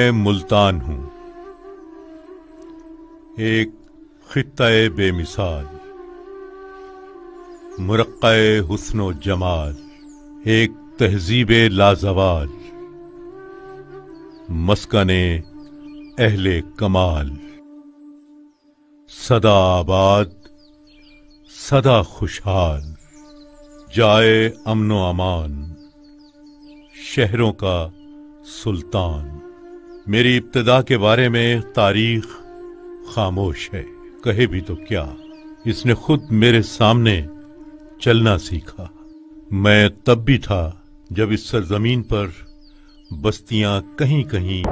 मैं मुल्तान हूं, एक खित्ता-ए बेमिसाल, मुरक्का-ए हुस्न व जमाल, एक तहजीब-ए लाजवाल, मस्कने अहले कमाल, सदा आबाद सदा खुशहाल, जाए अमनो अमान, शहरों का सुल्तान। मेरी इब्तिदा के बारे में तारीख खामोश है, कहे भी तो क्या, इसने खुद मेरे सामने चलना सीखा। मैं तब भी था जब इस सरजमीन पर बस्तियां कहीं कहीं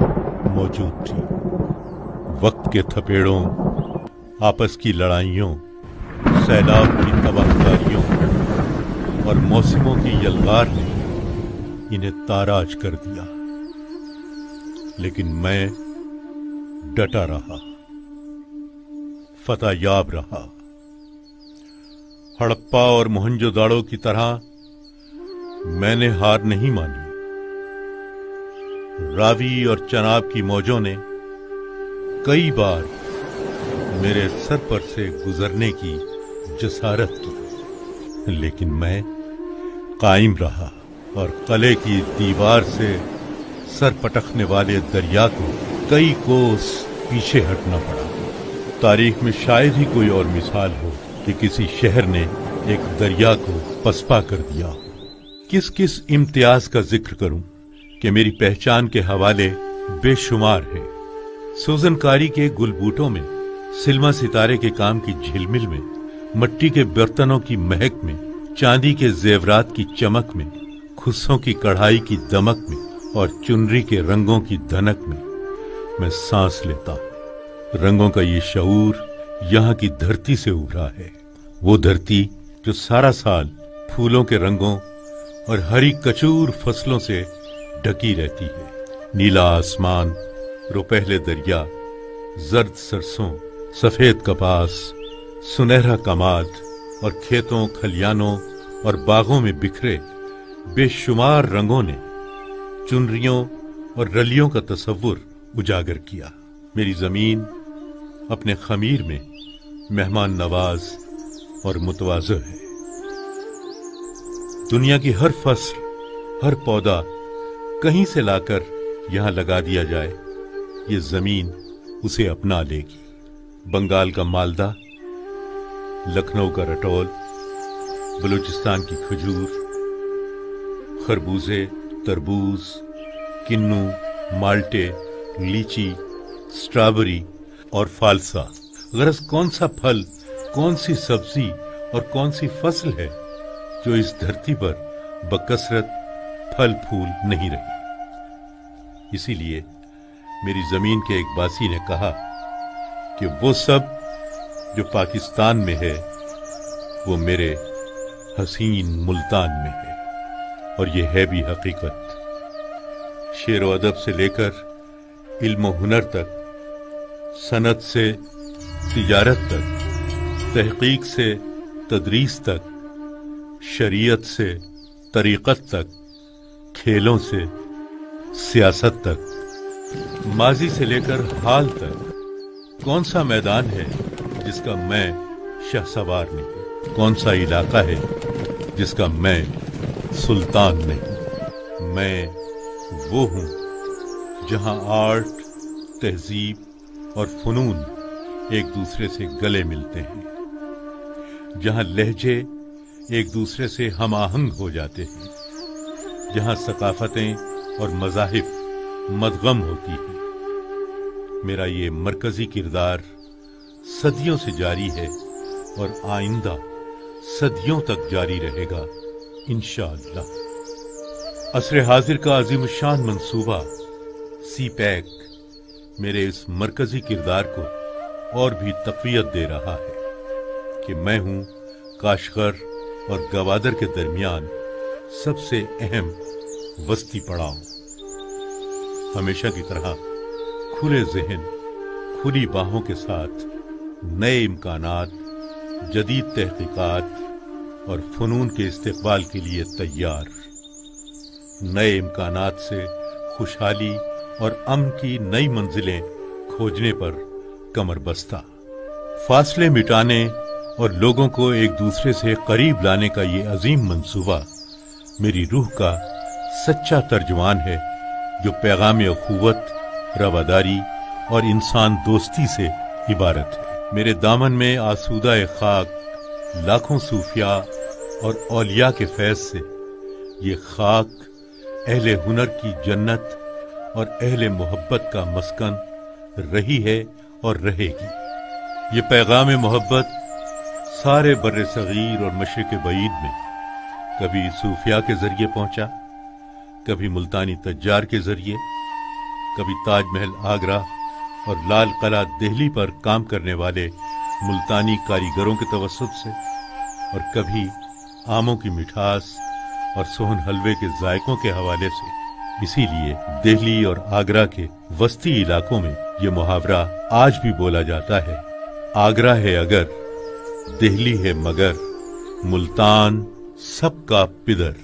मौजूद थी। वक्त के थपेड़ों, आपस की लड़ाइयों, सैलाब की तबाहकारियों और मौसमों की यलगार ने इन्हें ताराज कर दिया, लेकिन मैं डटा रहा, फतह याब रहा। हड़प्पा और मोहनजोदाड़ो की तरह मैंने हार नहीं मानी। रावी और चनाब की मौजों ने कई बार मेरे सर पर से गुजरने की जसारत की, लेकिन मैं कायम रहा और किले की दीवार से सर पटकने वाले दरिया को कई कोस पीछे हटना पड़ा। तारीख में शायद ही कोई और मिसाल हो कि किसी शहर ने एक दरिया को पसपा कर दिया हो। किस किस इम्तियाज का जिक्र करूं कि मेरी पहचान के हवाले बेशुमार है। सूजनकारी के गुलबूटों में, सिल्मा सितारे के काम की झिलमिल में, मट्टी के बर्तनों की महक में, चांदी के जेवरात की चमक में, खुस्सों की कढ़ाई की दमक में और चुनरी के रंगों की धनक में मैं सांस लेता हूं। रंगों का ये शऊर यहाँ की धरती से उभरा है, वो धरती जो सारा साल फूलों के रंगों और हरी कचूर फसलों से ढकी रहती है। नीला आसमान, रुपहले दरिया, जर्द सरसों, सफेद कपास, सुनहरा कमाद और खेतों, खलियानों और बागों में बिखरे बेशुमार रंगों ने चुनरियों और रलियों का तस्वुर उजागर किया। मेरी जमीन अपने खमीर में मेहमान नवाज और मुतवाज़ो है। दुनिया की हर फसल, हर पौधा कहीं से लाकर यहां लगा दिया जाए, ये जमीन उसे अपना लेगी। बंगाल का मालदा, लखनऊ का रटौल, बलूचिस्तान की खजूर, खरबूजे, तरबूज, किन्नू, माल्टे, लीची, स्ट्रॉबेरी और फालसा। गरज कौन सा फल, कौन सी सब्जी और कौन सी फसल है जो इस धरती पर बकसरत फल फूल नहीं रही। इसीलिए मेरी जमीन के एक बासी ने कहा कि वो सब जो पाकिस्तान में है वो मेरे हसीन मुल्तान में है, और ये है भी हकीकत। शेर व अदब से लेकर इल्म व हुनर तक, सनत से तिजारत तक, तहकीक से तदरीस तक, शरीयत से तरीक़त तक, खेलों से सियासत तक, माजी से लेकर हाल तक, कौन सा मैदान है जिसका मैं शहसवार नहीं, कौन सा इलाका है जिसका मैं सुल्तान नहीं। मैं वो हूं जहां आर्ट, तहजीब और फनून एक दूसरे से गले मिलते हैं, जहां लहजे एक दूसरे से हम आहंग हो जाते हैं, जहां सकाफतें और मज़ाहिब मदगम होती हैं। मेरा ये मरकजी किरदार सदियों से जारी है और आइंदा सदियों तक जारी रहेगा इंशाअल्लाह। असर हाजिर का अजीम-उश-शान मंसूबा सी-पैक मेरे इस मरकजी किरदार को और भी तक़वियत दे रहा है कि मैं हूं काशगर और गवादर के दरमियान सबसे अहम वस्ती पड़ाव। हमेशा की तरह खुले ज़हन, खुली बाहों के साथ नए इम्कानात, जदीद तहकीकात और फ़नून के इस्तेक़बाल के लिए तैयार। नए इम्कानात से खुशहाली और अमन की नई मंजिलें खोजने पर कमर बस्ता। फासले मिटाने और लोगों को एक दूसरे से करीब लाने का ये अजीम मंसूबा मेरी रूह का सच्चा तर्जुमान है, जो पैगाम अखुवत, रवादारी और इंसान दोस्ती से इबारत है। मेरे दामन में आसूदा खाक लाखों सूफिया और औलिया के फैज से ये खाक अहले हुनर की जन्नत और अहले मोहब्बत का मस्कन रही है और रहेगी। ये पैगाम मोहब्बत सारे बर्रे सगीर और मशरिक़ बईद में कभी सूफिया के जरिए पहुंचा, कभी मुल्तानी तज्जार के जरिए, कभी ताजमहल आगरा और लाल किला दिल्ली पर काम करने वाले मुल्तानी कारीगरों के तवस्सुत से, और कभी आमों की मिठास और सोहन हलवे के जायकों के हवाले से। इसीलिए दिल्ली और आगरा के वस्ती इलाकों में ये मुहावरा आज भी बोला जाता है, आगरा है अगर, दिल्ली है मगर, मुल्तान सबका पिदर।